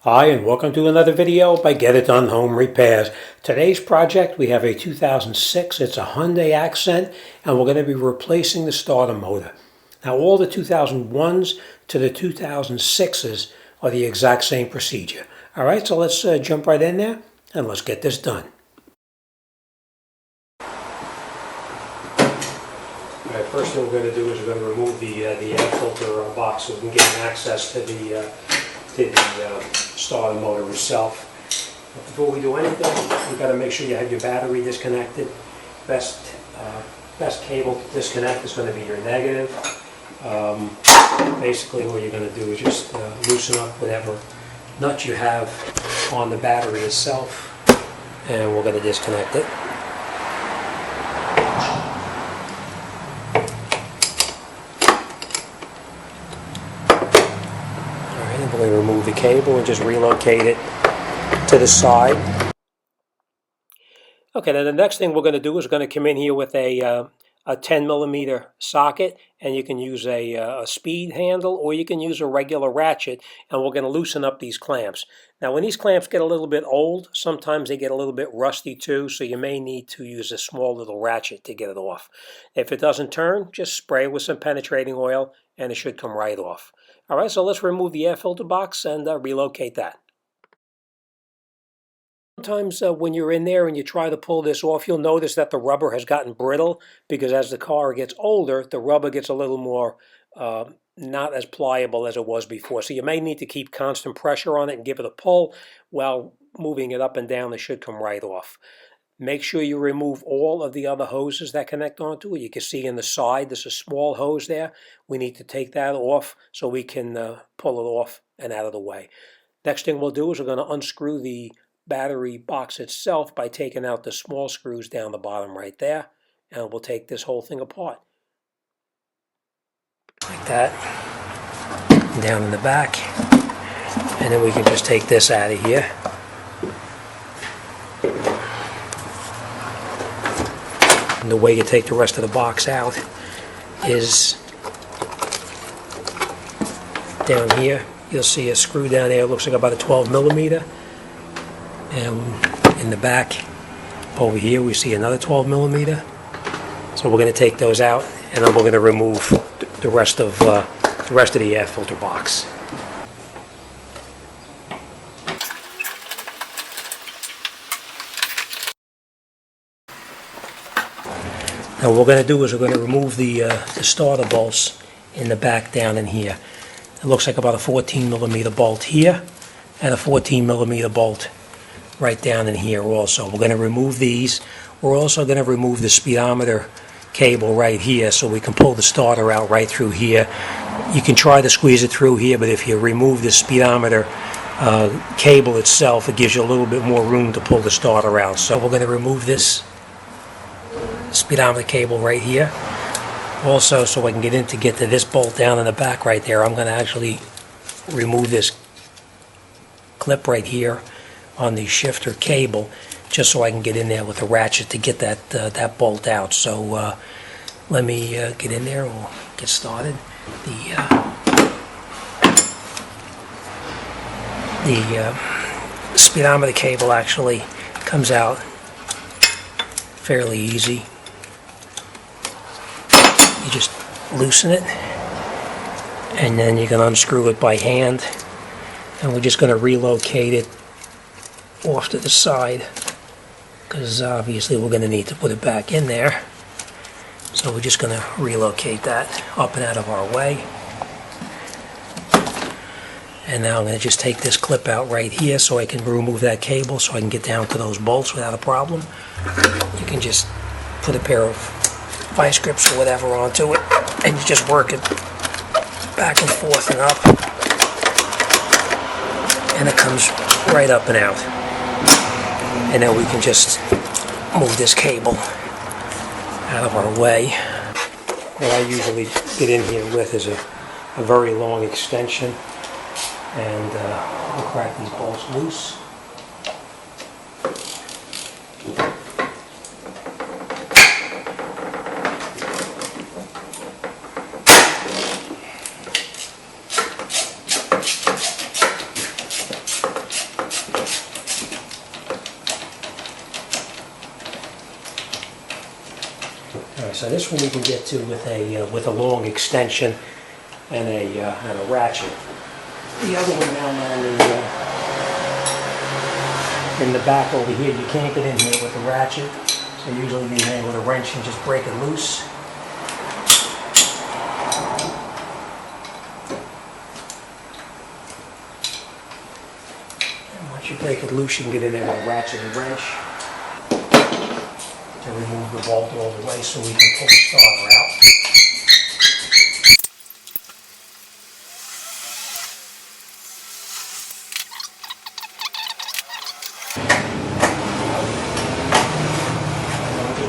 Hi, and welcome to another video by Get It Done Home Repairs. Today's project, we have a 2006, it's a Hyundai Accent, and we're going to be replacing the starter motor. Now all the 2001s to the 2006s are the exact same procedure. Alright, so let's jump right in there and let's get this done. Alright, first thing we're going to do is we're going to remove the air filter box so we can get access to the starter motor itself. But before we do anything, you've got to make sure you have your battery disconnected. Best cable to disconnect is going to be your negative. Basically what you're going to do is just loosen up whatever nut you have on the battery itself, and we're going to disconnect it. We're going to remove the cable and just relocate it to the side. Okay, then the next thing we're going to do is we're going to come in here with a 10 millimeter socket, and you can use a speed handle or you can use a regular ratchet, and we're going to loosen up these clamps. Now when these clamps get a little bit old, sometimes they get a little bit rusty too, so you may need to use a small little ratchet to get it off. If it doesn't turn, just spray with some penetrating oil and it should come right off. Alright, so let's remove the air filter box and relocate that. Sometimes when you're in there and you try to pull this off, you'll notice that the rubber has gotten brittle because as the car gets older, the rubber gets a little more not as pliable as it was before. So you may need to keep constant pressure on it and give it a pull while moving it up and down. It should come right off. Make sure you remove all of the other hoses that connect onto it. You can see in the side there's a small hose there. We need to take that off so we can pull it off and out of the way. Next thing we'll do is we're going to unscrew the battery box itself by taking out the small screws down the bottom right there, and we'll take this whole thing apart. Like that. Down in the back. And then we can just take this out of here. And the way you take the rest of the box out is down here. You'll see a screw down there. It looks like about a 12 millimeter. And in the back over here we see another 12 millimeter. So we're going to take those out, and then we're going to remove the rest of the air filter box. Now what we're going to do is we're going to remove the starter bolts in the back down in here. It looks like about a 14 millimeter bolt here and a 14 millimeter bolt right down in here also. We're going to remove these. We're also going to remove the speedometer cable right here so we can pull the starter out right through here. You can try to squeeze it through here, but if you remove the speedometer cable itself, it gives you a little bit more room to pull the starter out. So we're going to remove this speedometer cable right here. Also, so I can get to this bolt down in the back right there, I'm going to actually remove this clip right here on the shifter cable, just so I can get in there with a ratchet to get that bolt out. So let me get in there. We'll get started. The speedometer cable actually comes out fairly easy. You just loosen it, and then you can unscrew it by hand, and we're just going to relocate it off to the side because obviously we're going to need to put it back in there. So we're just going to relocate that up and out of our way. And now I'm going to just take this clip out right here so I can remove that cable so I can get down to those bolts without a problem. You can just put a pair of vice grips or whatever onto it and you just work it back and forth and up, and it comes right up and out. And then we can just move this cable out of our way. What I usually get in here with is a very long extension, and we'll crack these bolts loose. so this one we can get to with a long extension and a ratchet. The other one down in the back over here, you can't get in here with the ratchet. So usually you hang with a wrench and just break it loose. And once you break it loose, you can get in there with a ratchet and wrench to remove the bolt all the way so we can pull the starter out.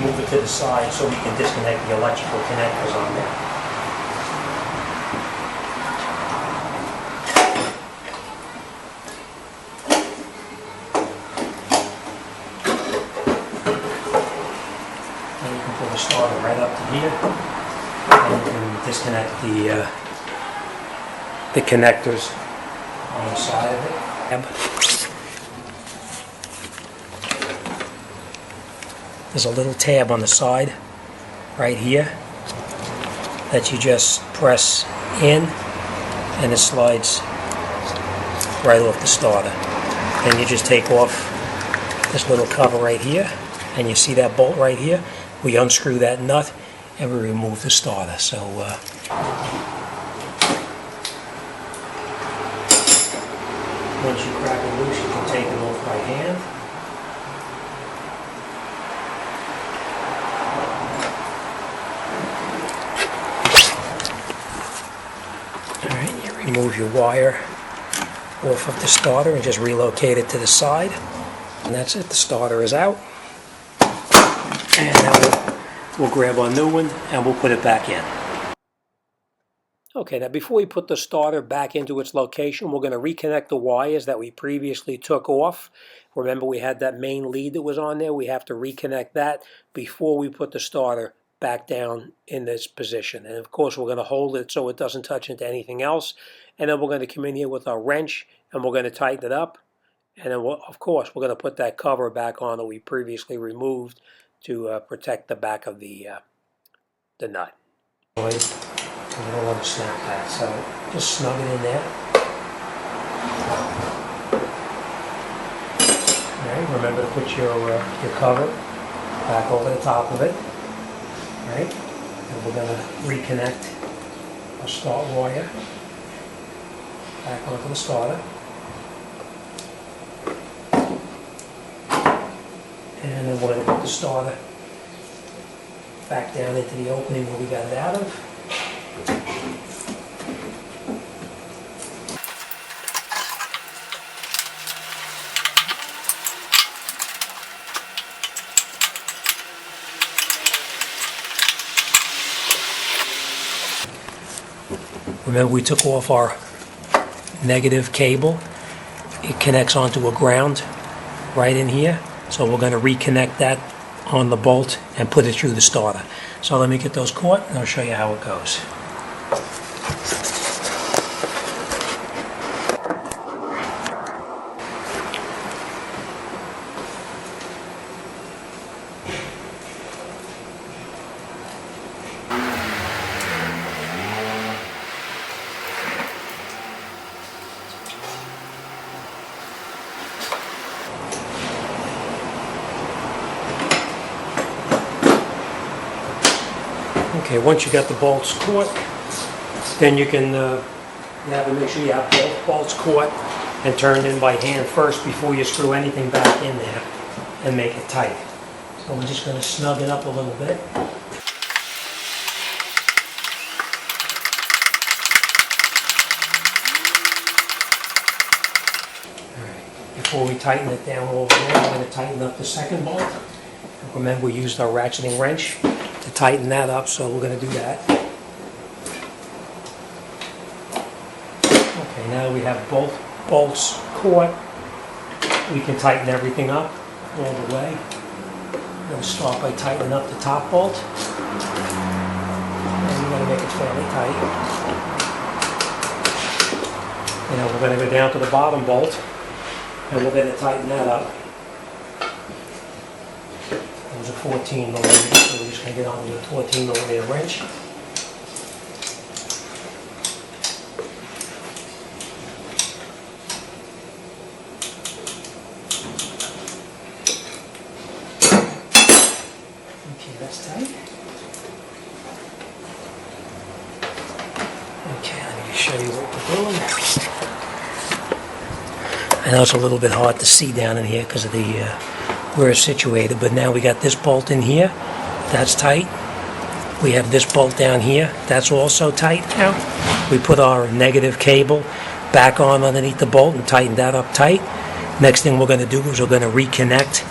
Move it to the side so we can disconnect the electrical connectors on there. And you can pull the starter right up to here, and you can disconnect the connectors on the side of it. There's a little tab on the side right here that you just press in and it slides right off the starter. Then you just take off this little cover right here and you see that bolt right here. We unscrew that nut and we remove the starter. So once you crack it loose, you can take it off by hand. Remove your wire off of the starter and just relocate it to the side. And that's it, the starter is out. And now we'll grab our new one and we'll put it back in. Okay, now before we put the starter back into its location, we're going to reconnect the wires that we previously took off. Remember, we had that main lead that was on there. We have to reconnect that before we put the starter back down in this position. And of course we're going to hold it so it doesn't touch into anything else, and then we're going to come in here with our wrench and we're going to tighten it up, and then of course we're going to put that cover back on that we previously removed to protect the back of the nut. You don't want to snap that, so just snug it in there. Alright, remember to put your cover back over the top of it. Right, and we're going to reconnect our start wire back onto the starter. And then we're going to put the starter back down into the opening where we got it out of. Remember, we took off our negative cable. It connects onto a ground right in here. So we're going to reconnect that on the bolt and put it through the starter. So let me get those caught and I'll show you how it goes. Okay, once you got the bolts caught, then you can you have to make sure you have both bolts caught and turned in by hand first before you screw anything back in there and make it tight. So we're just going to snug it up a little bit. Before we tighten it down over there, I'm going to tighten up the second bolt. Remember, we used our ratcheting wrench to tighten that up, so we're going to do that. Okay, now we have both bolts caught. We can tighten everything up all the way. I'm going to start by tightening up the top bolt. And we're going to make it fairly tight. And then we're going to go down to the bottom bolt. And we're going to tighten that up. And was a 14 millimeter, so we're just going to get on with a 14 millimeter wrench. Okay, that's tight. Okay, let me show you what we're doing. I know it's a little bit hard to see down in here because of the where it's situated, but now we got this bolt in here, that's tight. We have this bolt down here, that's also tight now. We put our negative cable back on underneath the bolt and tighten that up tight. Next thing we're going to do is we're going to reconnect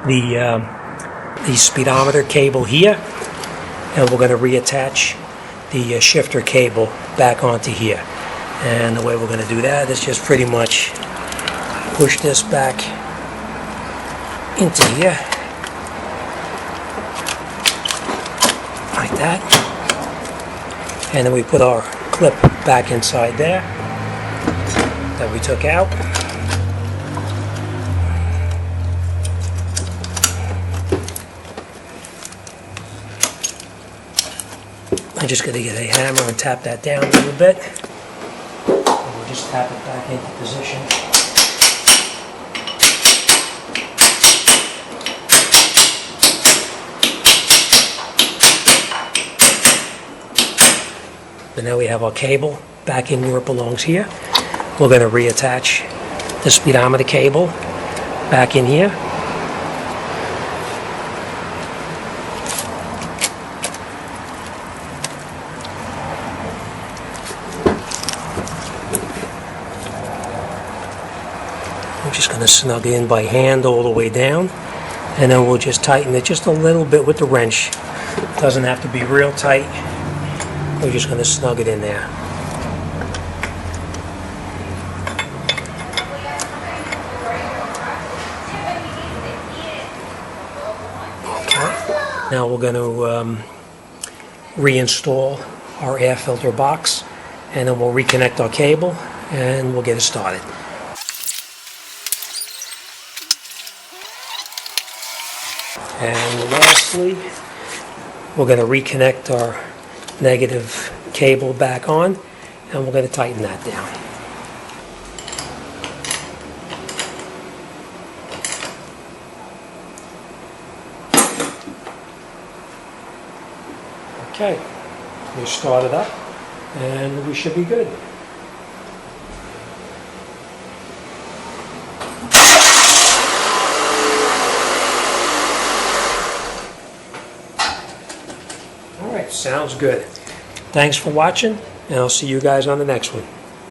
the speedometer cable here, and we're going to reattach the shifter cable back onto here. And the way we're going to do that is just pretty much push this back into here, like that. And then we put our clip back inside there that we took out. I'm just going to get a hammer and tap that down a little bit. And we'll just tap it back into position. And now we have our cable back in where it belongs here. We're going to reattach the speedometer cable back in here. We're just going to snug in by hand all the way down, and then we'll just tighten it just a little bit with the wrench. It doesn't have to be real tight. We're just going to snug it in there. Okay. Now we're going to reinstall our air filter box, and then we'll reconnect our cable and we'll get it started. And lastly, we're going to reconnect our negative cable back on, and we're going to tighten that down. Okay, we start it up and we should be good. Alright, sounds good. Thanks for watching, and I'll see you guys on the next one.